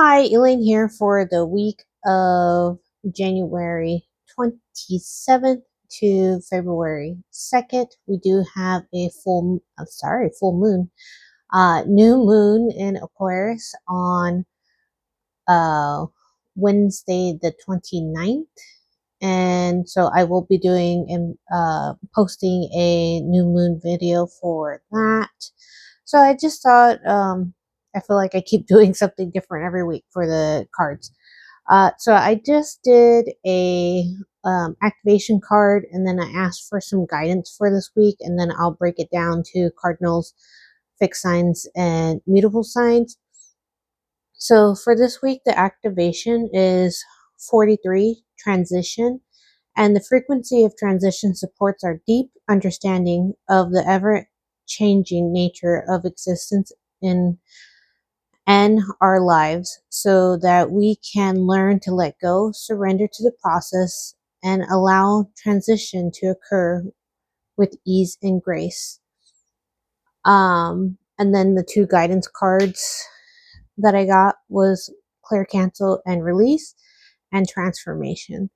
Hi, Elaine here for the week of January 27th to February 2nd. We do have a full moon, new moon in Aquarius on uh, Wednesday the 29th. And so I will be doing and posting a new moon video for that. So I just thought, I feel like I keep doing something different every week for the cards. So I just did a activation card, and then I asked for some guidance for this week, and then I'll break it down to cardinals, fixed signs, and mutable signs. So for this week, the activation is 43, transition, and the frequency of transition supports our deep understanding of the ever-changing nature of existence in and our lives so that we can learn to let go, surrender to the process, and allow transition to occur with ease and grace. And then the two guidance cards that I got was clear, cancel, and release, and transformation.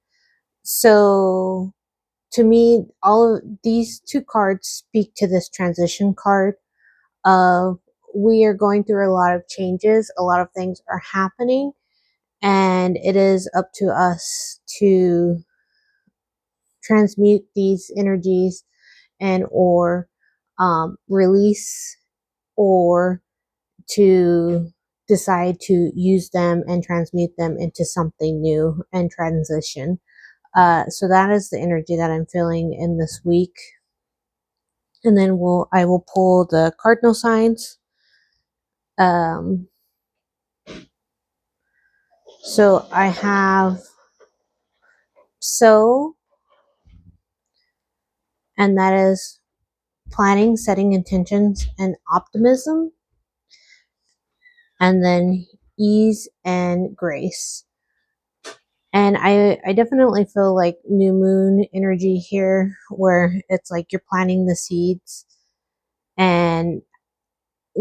So to me, all of these two cards speak to this transition card of we are going through a lot of changes, a lot of things are happening, and it is up to us to transmute these energies and or release, or to decide to use them and transmute them into something new and transition. So that is the energy that I'm feeling in this week. And then I will pull the cardinal signs. So I have sow, and that is planning, setting intentions, and optimism. And then ease and grace. And I definitely feel like new moon energy here, where it's like you're planting the seeds and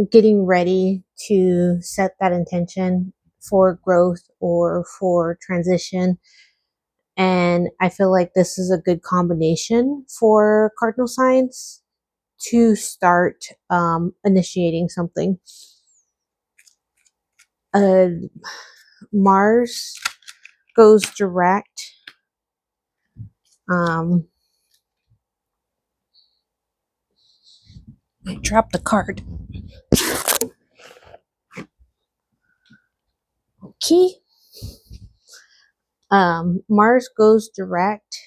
getting ready to set that intention for growth or for transition. And I feel like this is a good combination for cardinal signs to start initiating something. Mars goes direct. I dropped the card. Okay. Mars goes direct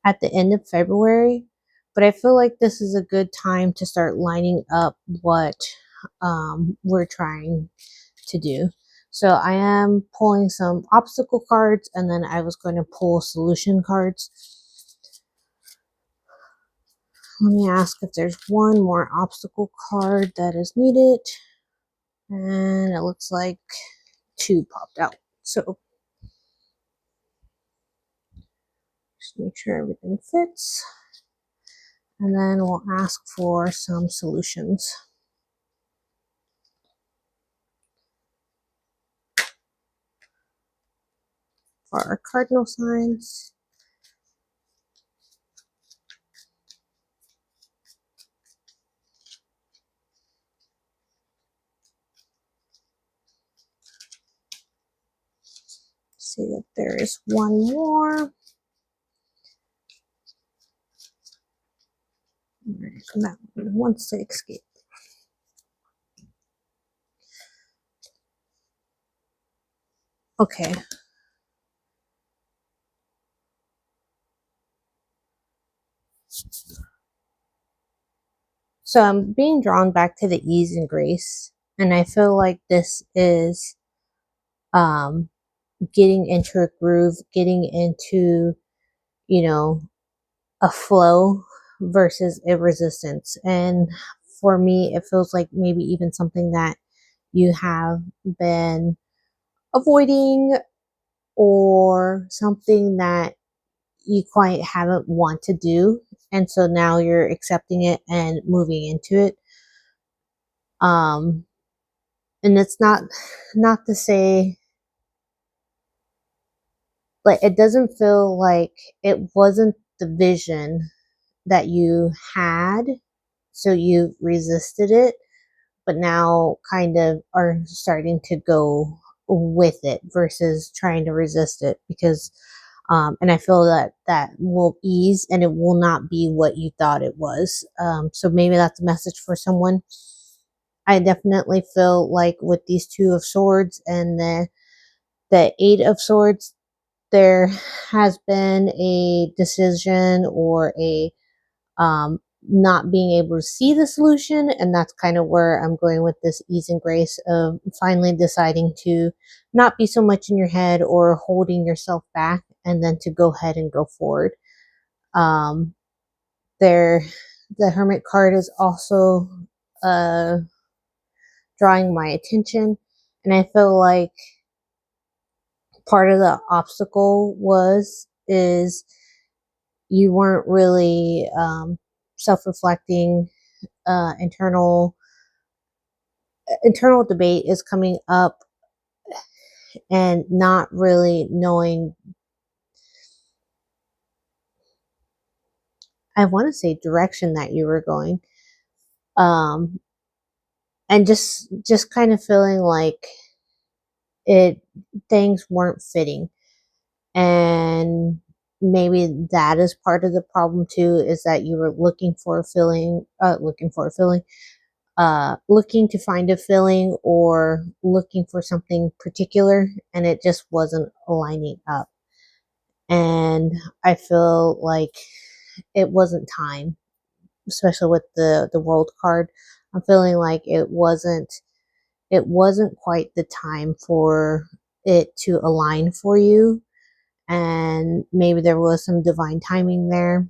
at the end of February, but I feel like this is a good time to start lining up what we're trying to do. So I am pulling some obstacle cards, and then I was going to pull solution cards. Let me ask if there's one more obstacle card that is needed. And it looks like two popped out. So just make sure everything fits. And then we'll ask for some solutions. For our cardinal signs. See if there is one more. That one wants to escape. Okay. So I'm being drawn back to the ease and grace, and I feel like this is getting into a groove, getting into, a flow versus a resistance. And for me, it feels like maybe even something that you have been avoiding, or something that you quite haven't want to do, and so now you're accepting it and moving into it. And it's not to say, like, it doesn't feel like it wasn't the vision that you had, so you resisted it, but now kind of are starting to go with it versus trying to resist it, because and I feel that that will ease and it will not be what you thought it was. So maybe that's a message for someone. I definitely feel like with these Two of Swords and the Eight of Swords, there has been a decision or a not being able to see the solution. And that's kind of where I'm going with this ease and grace of finally deciding to not be so much in your head or holding yourself back, and then to go ahead and go forward. Um, there, the Hermit card is also uh, drawing my attention. And I feel like part of the obstacle is you weren't really self-reflecting. Internal debate is coming up, and not really knowing, I want to say, direction that you were going. um and just kind of feeling like it things weren't fitting. And maybe that is part of the problem too, is that you were looking to find a feeling or looking for something particular, and it just wasn't aligning up. And I feel like it wasn't time, especially with the World card. I'm feeling like it wasn't quite the time for it to align for you, and maybe there was some divine timing there,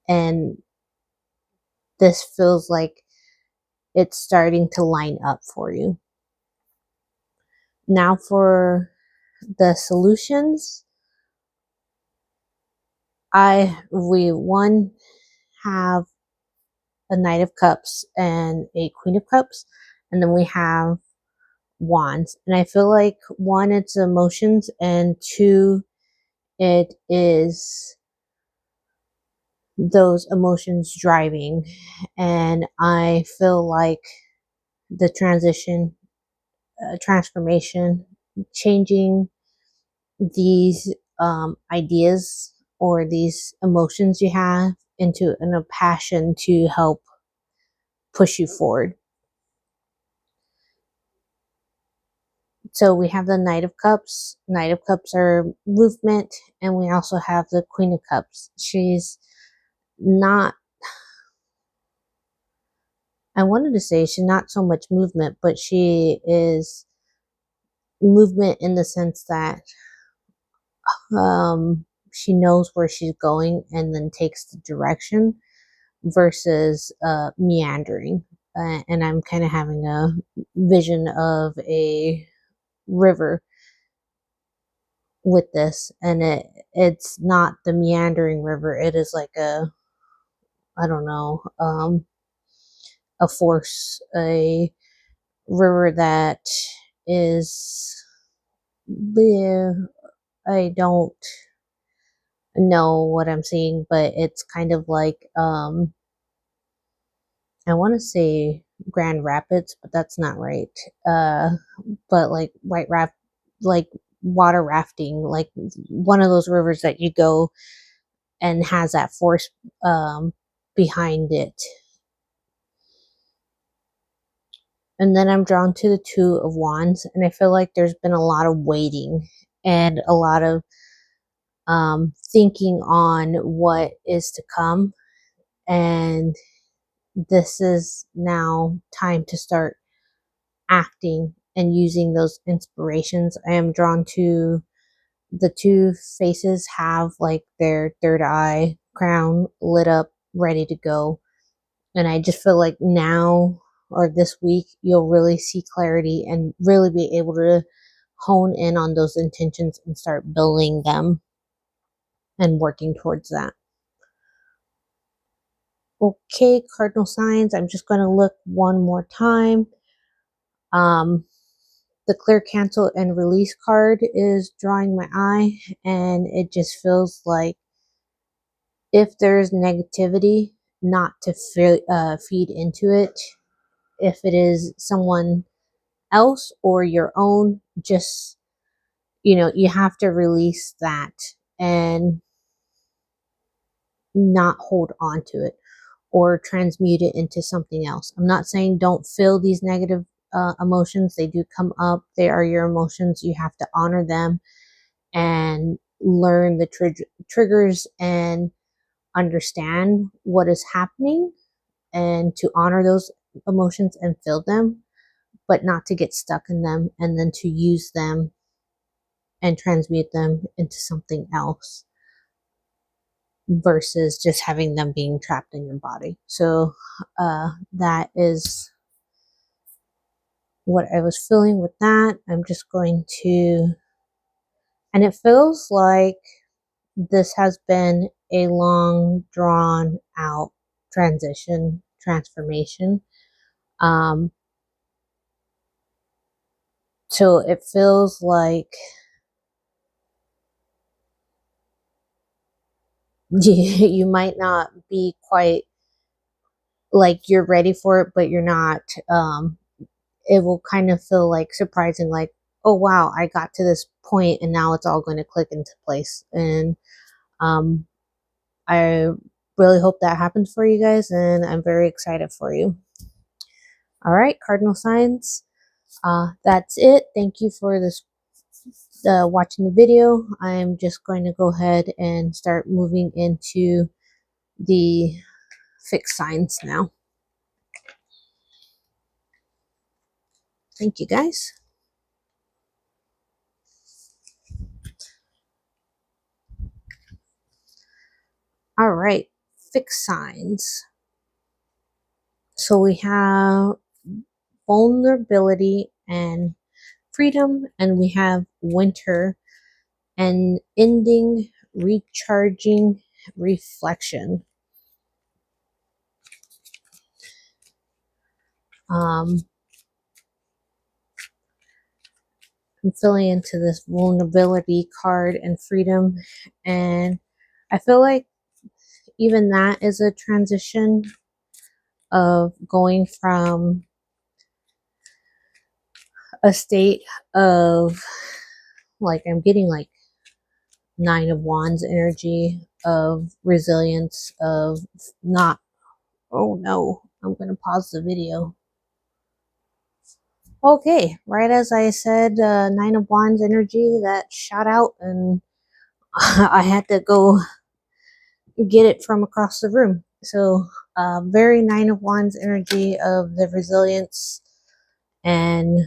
and this feels like it's starting to line up for you. Now for the solutions, we one have a Knight of Cups and a Queen of Cups, and then we have Wands. And I feel like one, it's emotions, and two, it is those emotions driving. And I feel like the transformation, changing these ideas or these emotions you have into a passion to help push you forward. So we have the Knight of Cups. Knight of Cups are movement, and we also have the Queen of Cups. She's not, I wanted to say she's not so much movement, but she is movement in the sense that she knows where she's going and then takes the direction versus meandering. And I'm kind of having a vision of a river with this, and it's not the meandering river. It is like a, I don't know, a force, a river that is, yeah, I don't know what I'm seeing, but it's kind of like, I want to say Grand Rapids, but that's not right. Uh, but like like water rafting, like one of those rivers that you go and has that force behind it. And then I'm drawn to the Two of Wands, and I feel like there's been a lot of waiting and a lot of thinking on what is to come. And this is now time to start acting and using those inspirations. I am drawn to the two faces have like their third eye crown lit up, ready to go. And I just feel like now or this week, you'll really see clarity and really be able to hone in on those intentions and start building them and working towards that. Okay, Cardinal Signs, I'm just going to look one more time. Um, the clear, cancel, and release card is drawing my eye, and it just feels like if there's negativity, not to feed into it. If it is someone else or your own, just, you have to release that and not hold on to it or transmute it into something else. I'm not saying don't feel these negative emotions. They do come up. They are your emotions. You have to honor them and learn the triggers and understand what is happening and to honor those emotions and feel them, but not to get stuck in them and then to use them and transmute them into something else versus just having them being trapped in your body. So that is what I was feeling with that. I'm just going to, and it feels like this has been a long, drawn out transformation. So it feels like you might not be quite like you're ready for it, but you're not. It will kind of feel like surprising, like, oh wow, I got to this point and now it's all going to click into place. And um, I really hope that happens for you guys, and I'm very excited for you. All right, Cardinal Signs. That's it. Thank you for this watching the video. I'm just going to go ahead and start moving into the fixed signs now. Thank you, guys. All right, fixed signs. So we have vulnerability and freedom, and we have winter and ending, recharging, reflection. I'm filling into this vulnerability card and freedom, and I feel like even that is a transition of going from a state of, like, I'm getting like 9 of Wands energy of resilience, of not, oh no, I'm going to pause the video. Okay, right as I said, 9 of Wands energy, that shot out, and I had to go get it from across the room. So very 9 of Wands energy of the resilience and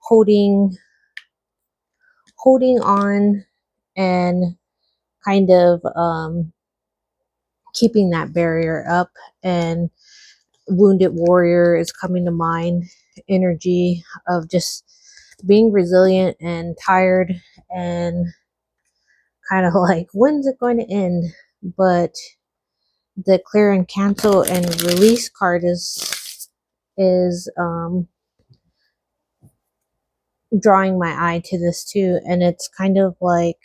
holding on and kind of keeping that barrier up. And wounded warrior is coming to mind, energy of just being resilient and tired and kind of like, when's it going to end? But the clear and cancel and release card is drawing my eye to this too. And it's kind of like,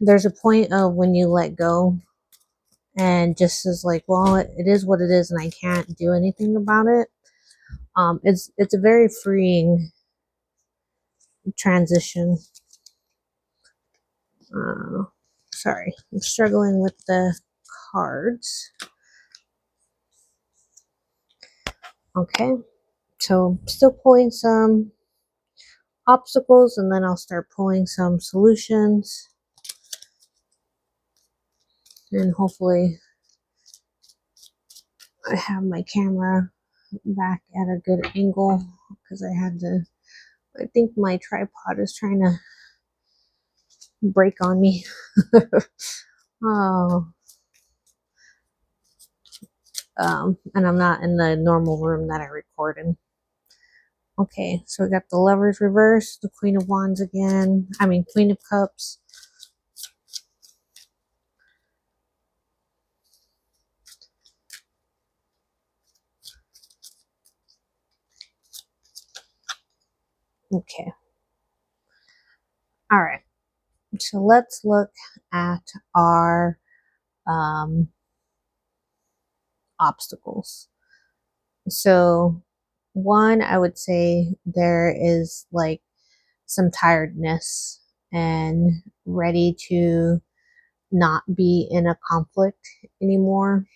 there's a point of when you let go and just is like, well, it is what it is and I can't do anything about it. It's a very freeing transition. Sorry, I'm struggling with the cards. Okay, so still pulling some obstacles, and then I'll start pulling some solutions, and hopefully I have my camera back at a good angle, because I think my tripod is trying to break on me. Oh, and I'm not in the normal room that I record in. Okay, so we got the Lovers reverse, the Queen of Wands again, Queen of Cups, Okay. All right. So let's look at our obstacles. So, one, I would say there is like some tiredness and ready to not be in a conflict anymore,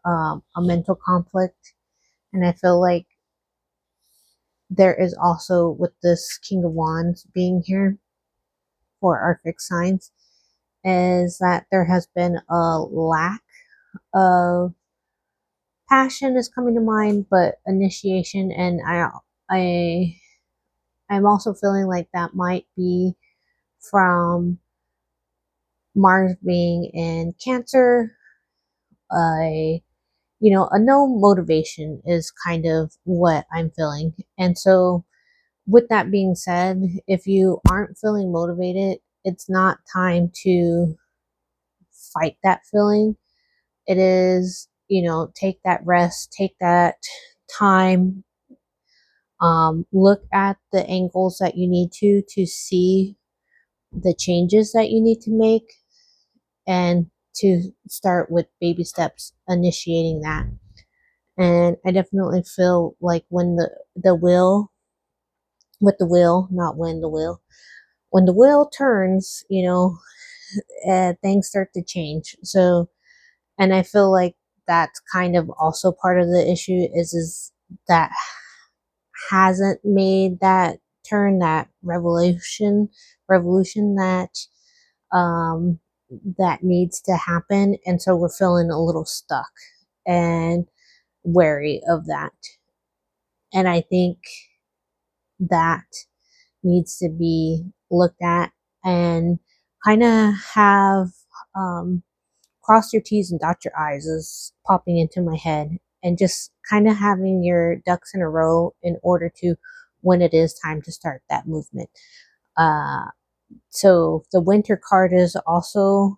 a mental conflict. And I feel like there is also with this King of Wands being here for our fixed signs, is that there has been a lack of passion is coming to mind, but initiation, and I I'm also feeling like that might be from Mars being in Cancer. I a no motivation is kind of what I'm feeling. And so with that being said, if you aren't feeling motivated, it's not time to fight that feeling. It is, take that rest, take that time, look at the angles that you need to see the changes that you need to make, and to start with baby steps initiating that. And I definitely feel like when the wheel with the wheel, not when the wheel turns, things start to change. So, and I feel like that's kind of also part of the issue is that hasn't made that turn, that revolution um that needs to happen. And so we're feeling a little stuck and wary of that. And I think that needs to be looked at and kind of have cross your T's and dot your I's is popping into my head, and just kind of having your ducks in a row in order to when it is time to start that movement. Uh, so the winter card is also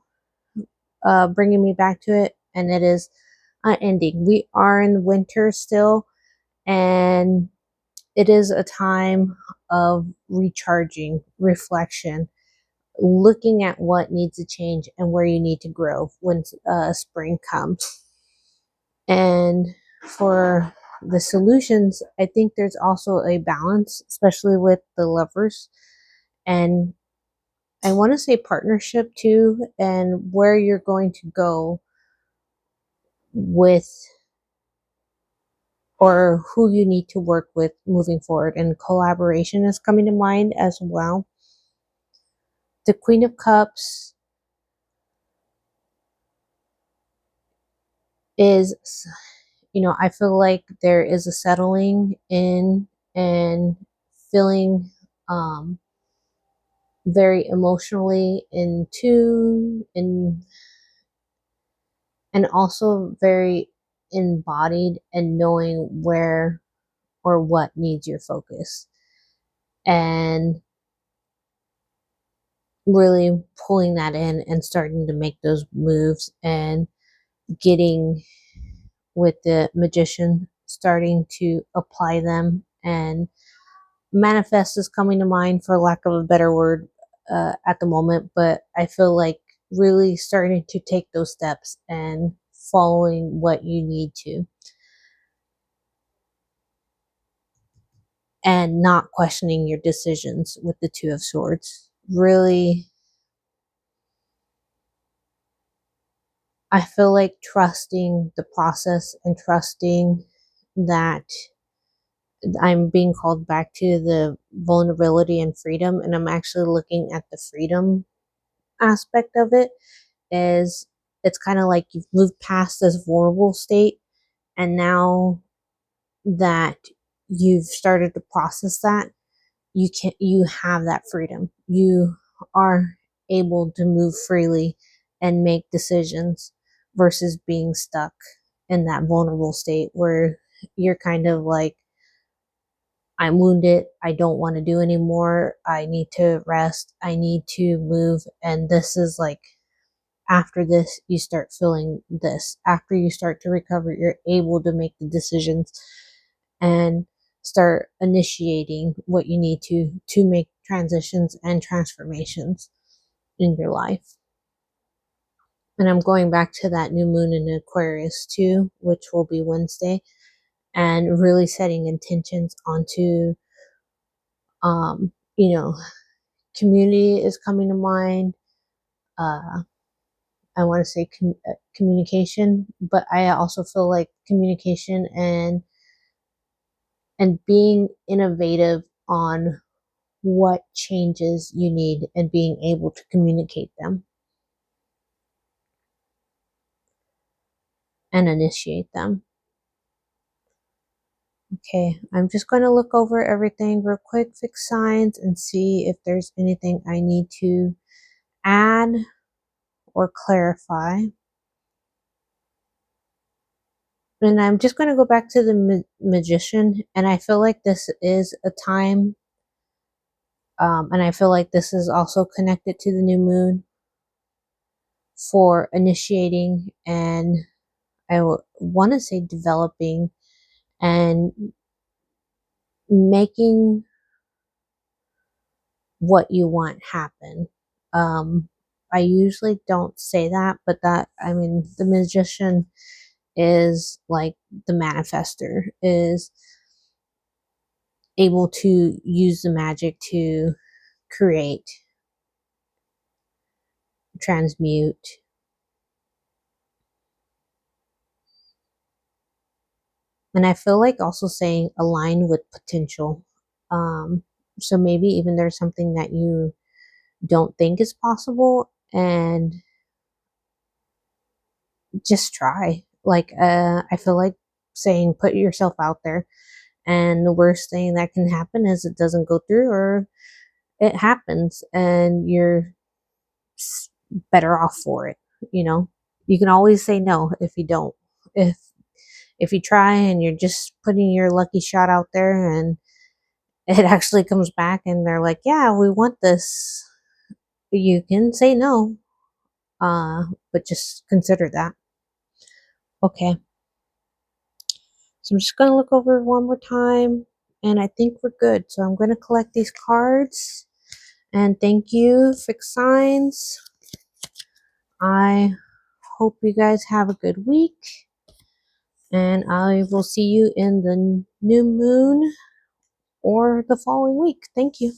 bringing me back to it, and it is ending. We are in winter still, and it is a time of recharging, reflection, looking at what needs to change and where you need to grow when spring comes. And for the solutions, I think there's also a balance, especially with the lovers. And I want to say partnership too, and where you're going to go with or who you need to work with moving forward. And collaboration is coming to mind as well. The Queen of Cups is, I feel like there is a settling in and feeling very emotionally in tune and also very embodied and knowing where or what needs your focus, and really pulling that in and starting to make those moves and getting with the magician, starting to apply them. And manifest is coming to mind for lack of a better word at the moment, but I feel like really starting to take those steps and following what you need to, and not questioning your decisions with the Two of Swords. Really, I feel like trusting the process and trusting that I'm being called back to the vulnerability and freedom. And I'm actually looking at the freedom aspect of it. Is it's kind of like you've moved past this vulnerable state, and now that you've started to process that, you have that freedom. You are able to move freely and make decisions versus being stuck in that vulnerable state where you're kind of like, I'm wounded, I don't want to do anymore, I need to rest, I need to move. And this is like, after this you start feeling this, after you start to recover, you're able to make the decisions and start initiating what you need to make transitions and transformations in your life. And I'm going back to that new moon in Aquarius too, which will be Wednesday, and really setting intentions onto, you know, community is coming to mind. I want to say communication, but I also feel like communication and being innovative on what changes you need and being able to communicate them and initiate them. Okay, I'm just going to look over everything real quick, fix signs, and see if there's anything I need to add or clarify. And I'm just going to go back to the magician, and I feel like this is a time, and I feel like this is also connected to the new moon for initiating and I want to say developing and making what you want happen. I usually don't say that, but that, I mean, the magician is like the manifester, is able to use the magic to create, transmute. And I feel like also saying align with potential. Um, so maybe even there's something that you don't think is possible and just try. Like, I feel like saying put yourself out there, and the worst thing that can happen is it doesn't go through or it happens and you're better off for it, you know. You can always say no if you don't. If if you try and you're just putting your lucky shot out there and it actually comes back and they're like, "Yeah, we want this." You can say no. But just consider that. Okay. So I'm just going to look over one more time and I think we're good. So I'm going to collect these cards and thank you, Fixed Signs. I hope you guys have a good week and I will see you in the new moon or the following week. Thank you.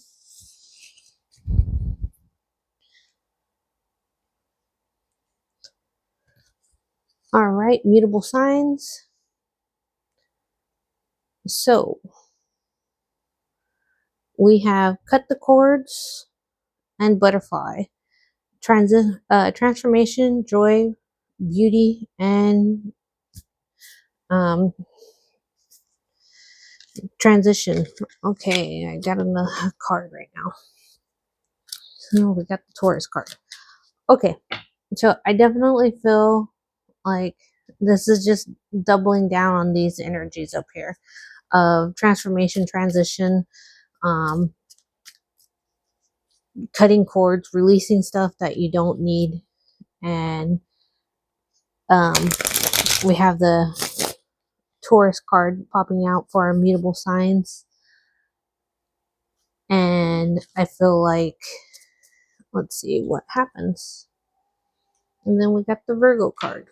All right, Mutable Signs. So we have cut the cords and butterfly. Transformation, joy, beauty, and um, transition. Okay, I got another card right now. Oh, we got the Taurus card. Okay, so I definitely feel like this is just doubling down on these energies up here of transformation, transition, um, cutting cords, releasing stuff that you don't need, and um, we have the Taurus card popping out for our mutable signs. And I feel like, let's see what happens. And then we got the Virgo card.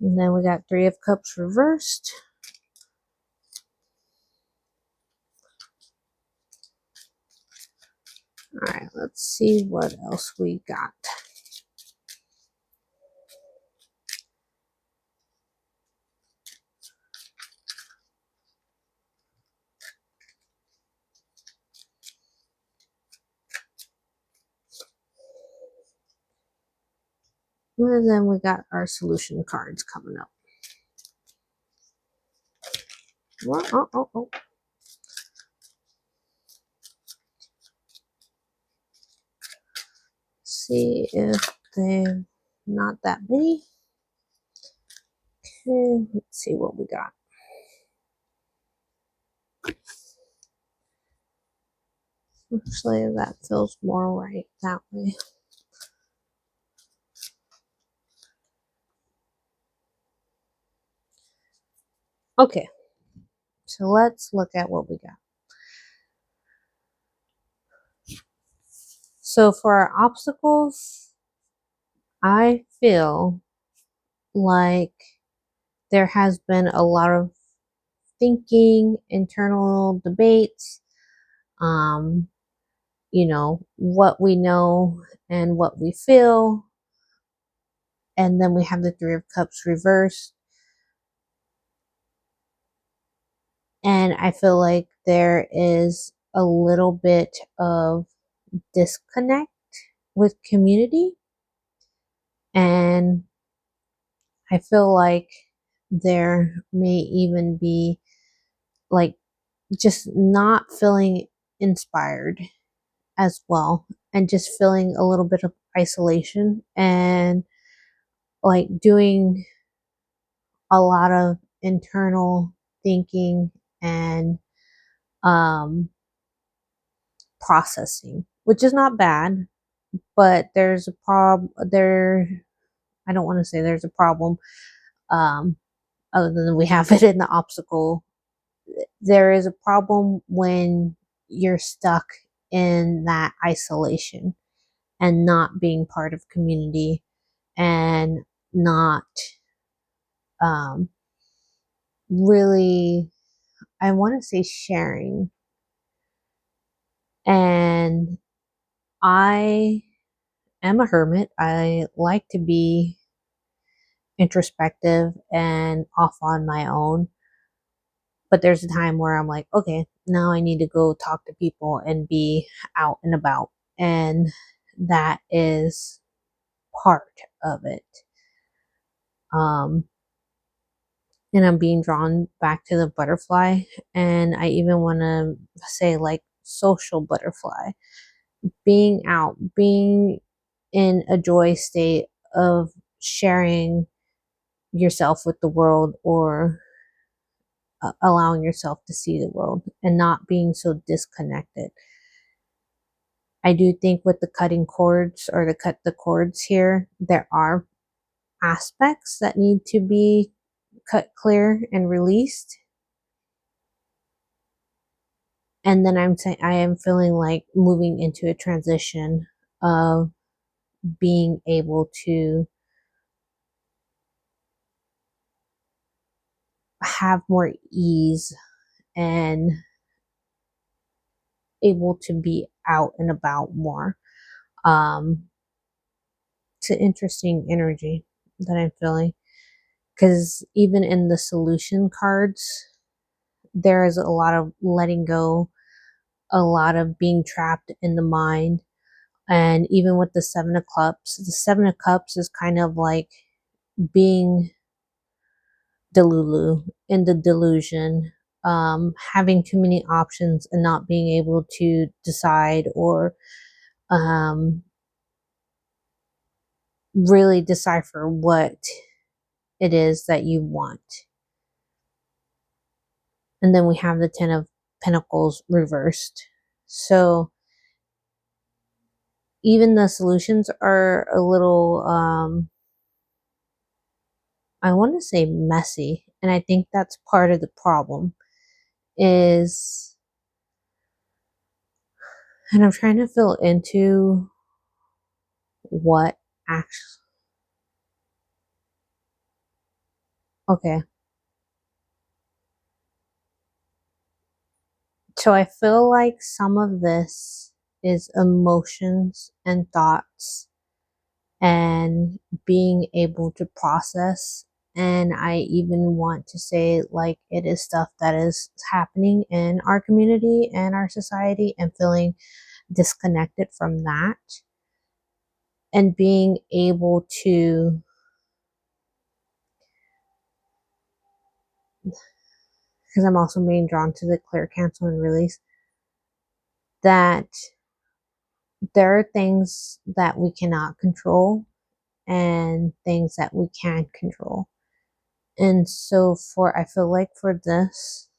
And then we got Three of Cups reversed. All right, let's see what else we got. And then we got our solution cards coming up. Oh. See if they're not that many. Okay, let's see what we got. Actually, that feels more right that way. Okay, So let's look at what we got. So for our obstacles, I feel like there has been a lot of thinking, internal debates, um, what we know and what we feel. And then we have the Three of Cups reversed. And I feel like there is a little bit of disconnect with community. And I feel like there may even be like just not feeling inspired as well, and just feeling a little bit of isolation and like doing a lot of internal thinking and um processing, which is not bad, but there's a problem there. I don't want to say there's a problem, um other than we have it in the obstacle. There is a problem when you're stuck in that isolation and not being part of community and not um, really, I want to say, sharing. And I am a hermit. I like to be introspective and off on my own. But there's a time where I'm like, okay, now I need to go talk to people and be out and about. And that is part of it. Um, and I'm being drawn back to the butterfly. And I even want to say, like, social butterfly, being out, being in a joy state of sharing yourself with the world, or allowing yourself to see the world and not being so disconnected. I do think with the cutting cords, or to cut the cords here, there are aspects that need to be cut clear and released. And then I'm saying I am feeling like moving into a transition of being able to have more ease and able to be out and about more. It's an interesting energy that I'm feeling, because even in the solution cards, there is a lot of letting go, a lot of being trapped in the mind. And even with the Seven of Cups is kind of like being delulu, in the delusion, having too many options and not being able to decide, or um, really decipher what it is that you want. And then we have the Ten of Pentacles reversed. So even the solutions are a little, I want to say, messy. And I think that's part of the problem is, and I'm trying to fill into what actually, okay. So I feel like some of this is emotions and thoughts and being able to process. And I even want to say, like, it is stuff that is happening in our community and our society, and feeling disconnected from that. And being able to, because I'm also being drawn to the clear, cancel, and release, that there are things that we cannot control and things that we can control. And so I feel like for this,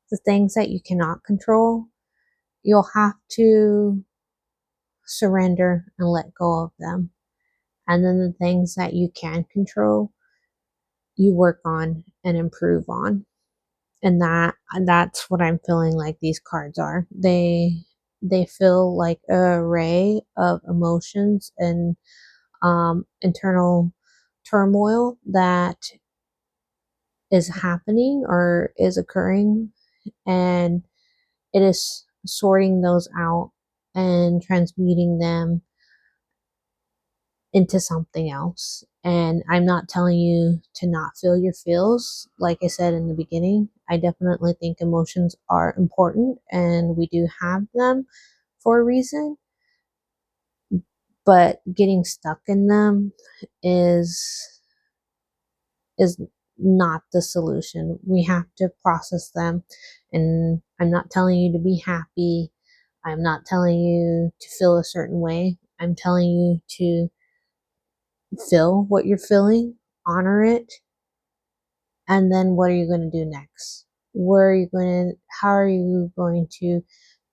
the things that you cannot control, you'll have to surrender and let go of them. And then the things that you can control, you work on and improve on. And that's what I'm feeling like these cards are. They feel like an array of emotions and internal turmoil that is happening or is occurring, and it is sorting those out and transmuting them into something else. And I'm not telling you to not feel your feels. Like I said in the beginning, I definitely think emotions are important and we do have them for a reason, but getting stuck in them is is not the solution. We have to process them. And I'm not telling you to be happy. I'm not telling you to feel a certain way. I'm telling you to feel what you're feeling, honor it, and then what are you going to do next? Where are you going to, how are you going to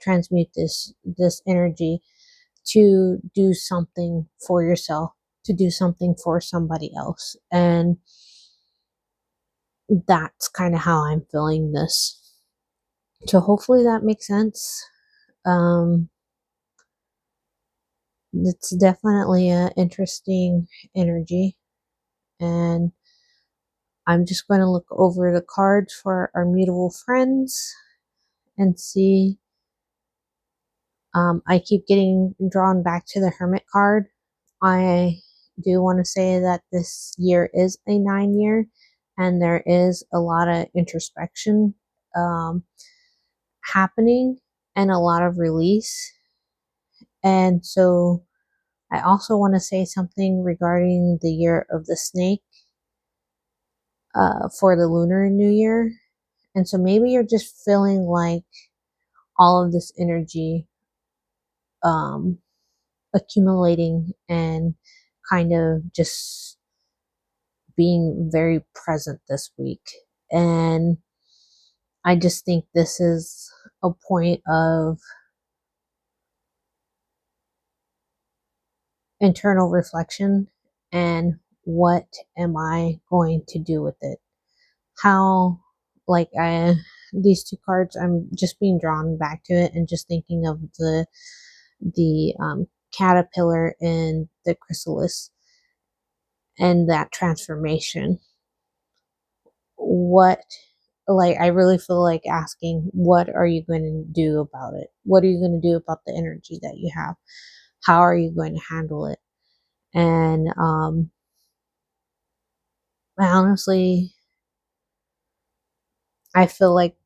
transmute this energy to do something for yourself, to do something for somebody else? And that's kind of how I'm feeling this. So hopefully that makes sense. Um, it's definitely an interesting energy, and I'm just going to look over the cards for our mutable friends and see. I keep getting drawn back to the Hermit card. I do want to say that this year is a 9 year, and there is a lot of introspection um, happening and a lot of release. And so I also want to say something regarding the year of the snake for the lunar new year. And so maybe you're just feeling like all of this energy um, accumulating and kind of just being very present this week. And I just think this is a point of internal reflection and what am I going to do with it? How, like, these two cards, I'm just being drawn back to it and just thinking of the caterpillar and the chrysalis and that transformation. What, like, I really feel like asking, what are you going to do about it? What are you going to do about the energy that you have? How are you going to handle it? And honestly, I feel like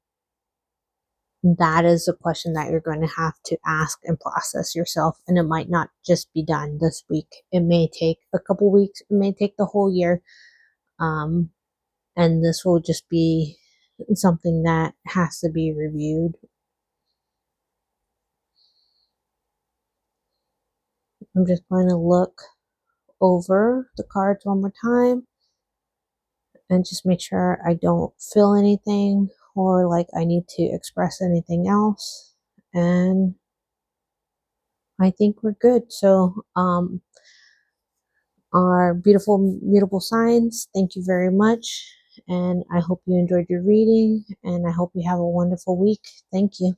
that is a question that you're going to have to ask and process yourself. And it might not just be done this week. It may take a couple weeks. It may take the whole year. Um, and this will just be something that has to be reviewed. I'm just going to look over the cards one more time and just make sure I don't feel anything or like I need to express anything else. And I think we're good. So, our beautiful, mutable signs, thank you very much. And I hope you enjoyed your reading, and I hope you have a wonderful week. Thank you.